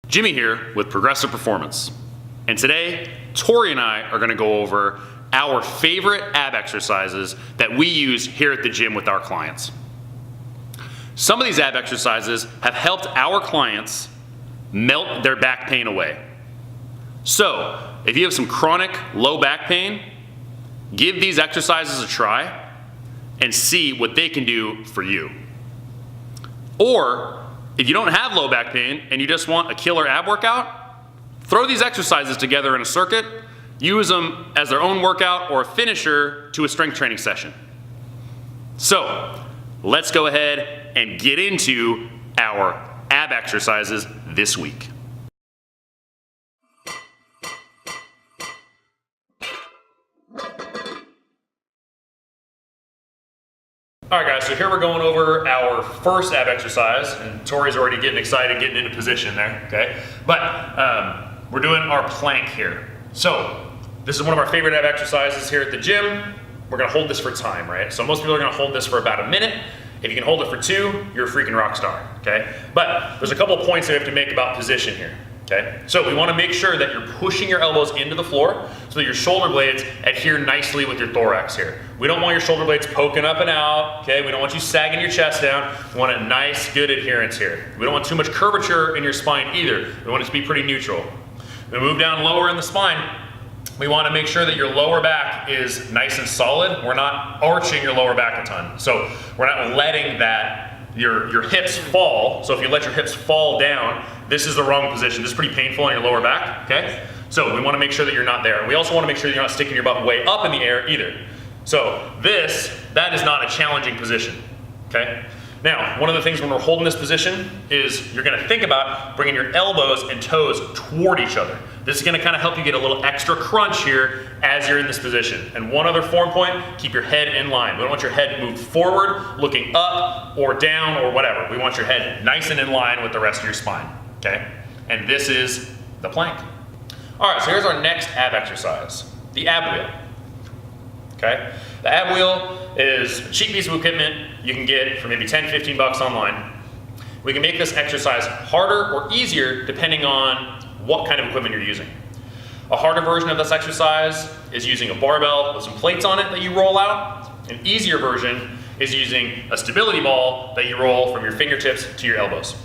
Jimmy here with Progressive Performance. And today, Tory and I are gonna go over our favorite ab exercises that we use here at the gym with our clients. Some of these ab exercises have helped our clients melt their back pain away. So, if you have some chronic low back pain, give these exercises a try and see what they can do for you. Or, if you don't have low back pain and you just want a killer ab workout, throw these exercises together in a circuit, use them as their own workout or a finisher to a strength training session. So, let's go ahead and get into our ab exercises this week. All right guys, so here we're going over our first ab exercise, and Tori's already getting excited, getting into position there, okay? But we're doing our plank here. So this is one of our favorite ab exercises here at the gym. We're gonna hold this for time, right? So most people are gonna hold this for about a minute. If you can hold it for 2, you're a freaking rock star, okay? But there's a couple of points that we have to make about position here. Okay, so we want to make sure that you're pushing your elbows into the floor so that your shoulder blades adhere nicely with your thorax here. We don't want your shoulder blades poking up and out, okay? We don't want you sagging your chest down. We want a nice, good adherence here. We don't want too much curvature in your spine either. We want it to be pretty neutral. We move down lower in the spine. We want to make sure that your lower back is nice and solid. We're not arching your lower back a ton. So we're not letting your hips fall. So if you let your hips fall down, this is the wrong position. This is pretty painful on your lower back, okay? So we wanna make sure that you're not there. We also wanna make sure that you're not sticking your butt way up in the air either. So that is not a challenging position, okay? Now, one of the things when we're holding this position is you're gonna think about bringing your elbows and toes toward each other. This is gonna kind of help you get a little extra crunch here as you're in this position. And one other form point, keep your head in line. We don't want your head moved forward, looking up or down or whatever. We want your head nice and in line with the rest of your spine, okay? And this is the plank. All right, so here's our next ab exercise, the ab wheel, okay? The ab wheel is a cheap piece of equipment you can get for maybe 10, 15 bucks online. We can make this exercise harder or easier depending on what kind of equipment you're using. A harder version of this exercise is using a barbell with some plates on it that you roll out. An easier version is using a stability ball that you roll from your fingertips to your elbows.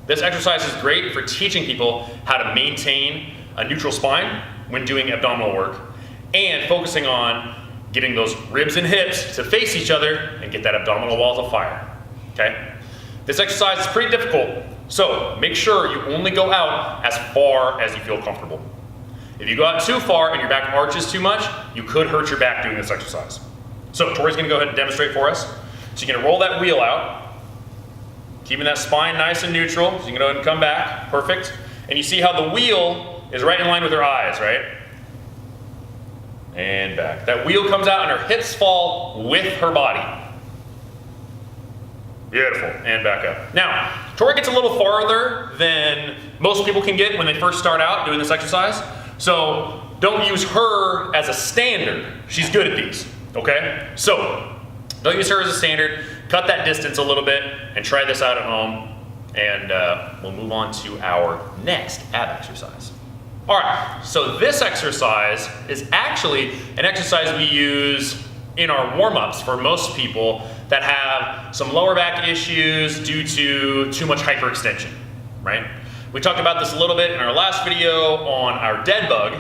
This exercise is great for teaching people how to maintain a neutral spine when doing abdominal work and focusing on getting those ribs and hips to face each other and get that abdominal wall to fire, okay? This exercise is pretty difficult, so make sure you only go out as far as you feel comfortable. If you go out too far and your back arches too much, you could hurt your back doing this exercise. So Tori's gonna go ahead and demonstrate for us. So you're gonna roll that wheel out, keeping that spine nice and neutral. So you can go ahead and come back, perfect. And you see how the wheel is right in line with her eyes, right? And back. That wheel comes out and her hips fall with her body. Beautiful, and back up. Now, Tori gets a little farther than most people can get when they first start out doing this exercise. So don't use her as a standard. She's good at these, okay? So don't use her as a standard. Cut that distance a little bit and try this out at home. And we'll move on to our next ab exercise. All right, so this exercise is actually an exercise we use in our warm-ups for most people that have some lower back issues due to too much hyperextension, right? We talked about this a little bit in our last video on our dead bug,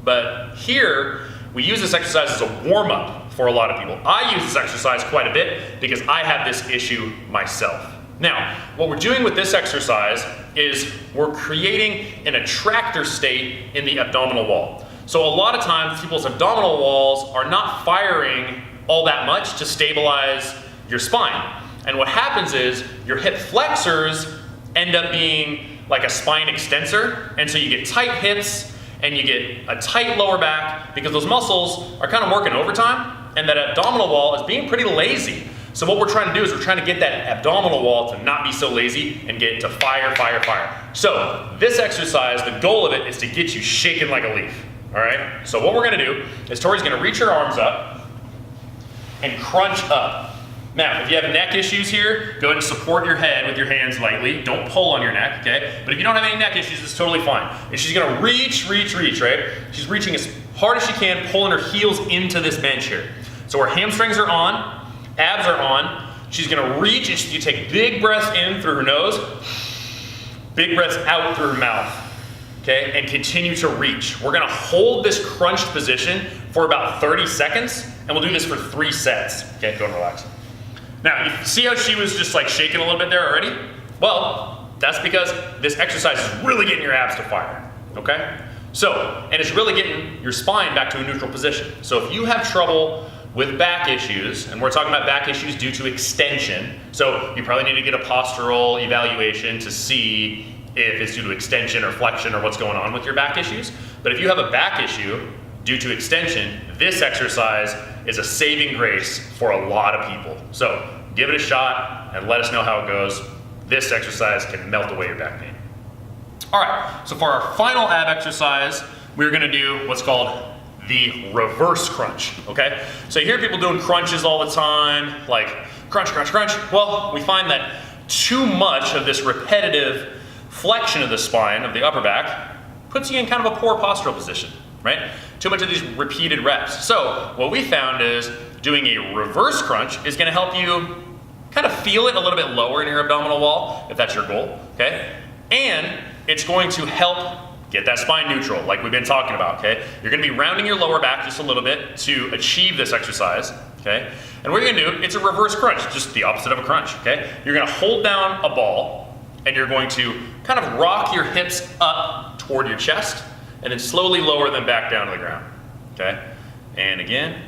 but here we use this exercise as a warm-up for a lot of people. I use this exercise quite a bit because I have this issue myself. Now, what we're doing with this exercise is we're creating an attractor state in the abdominal wall. So a lot of times people's abdominal walls are not firing all that much to stabilize your spine. And what happens is your hip flexors end up being like a spine extensor, and so you get tight hips and you get a tight lower back because those muscles are kind of working overtime and that abdominal wall is being pretty lazy. So what we're trying to do is we're trying to get that abdominal wall to not be so lazy and get it to fire, fire, fire. So this exercise, the goal of it is to get you shaking like a leaf, all right? So what we're gonna do is Tori's gonna reach her arms up and crunch up. Now, if you have neck issues here, go ahead and support your head with your hands lightly. Don't pull on your neck, okay? But if you don't have any neck issues, it's totally fine. And she's gonna reach, right? She's reaching as hard as she can, pulling her heels into this bench here. So her hamstrings are on, abs are on. She's gonna reach, and you take big breaths in through her nose, big breaths out through her mouth, okay? And continue to reach. We're gonna hold this crunched position for about 30 seconds, and we'll do this for 3 sets. Okay, go and relax. Now, you see how she was just like shaking a little bit there already? Well, that's because this exercise is really getting your abs to fire, okay? So, and it's really getting your spine back to a neutral position. So if you have trouble with back issues, and we're talking about back issues due to extension, so you probably need to get a postural evaluation to see if it's due to extension or flexion or what's going on with your back issues. But if you have a back issue due to extension, this exercise is a saving grace for a lot of people. So give it a shot and let us know how it goes. This exercise can melt away your back pain. All right, so for our final ab exercise, we're gonna do what's called the reverse crunch, okay? So you hear people doing crunches all the time, like crunch, crunch, crunch. Well, we find that too much of this repetitive flexion of the spine, of the upper back, puts you in kind of a poor postural position, right? Too much of these repeated reps. So what we found is doing a reverse crunch is gonna help you kind of feel it a little bit lower in your abdominal wall, if that's your goal, okay? And it's going to help get that spine neutral, like we've been talking about, okay? You're gonna be rounding your lower back just a little bit to achieve this exercise, okay? And what you're gonna do, it's a reverse crunch, just the opposite of a crunch, okay? You're gonna hold down a ball, and you're going to kind of rock your hips up toward your chest, and then slowly lower them back down to the ground, okay? And again.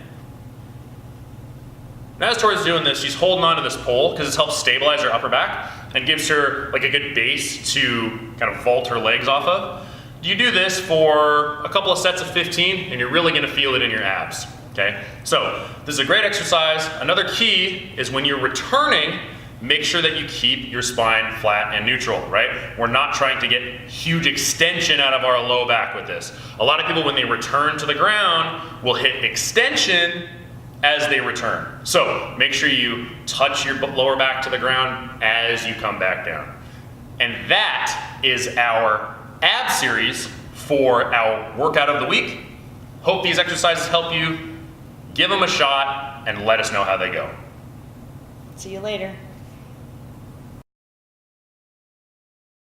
Now as Tori's doing this, she's holding onto this pole because this helps stabilize her upper back and gives her like a good base to kind of vault her legs off of. You do this for a couple of sets of 15 and you're really gonna feel it in your abs, okay? So this is a great exercise. Another key is when you're returning, make sure that you keep your spine flat and neutral, right? We're not trying to get huge extension out of our low back with this. A lot of people, when they return to the ground, will hit extension as they return. So make sure you touch your lower back to the ground as you come back down. And that is our ab series for our workout of the week. Hope these exercises help you. Give them a shot and let us know how they go. See you later.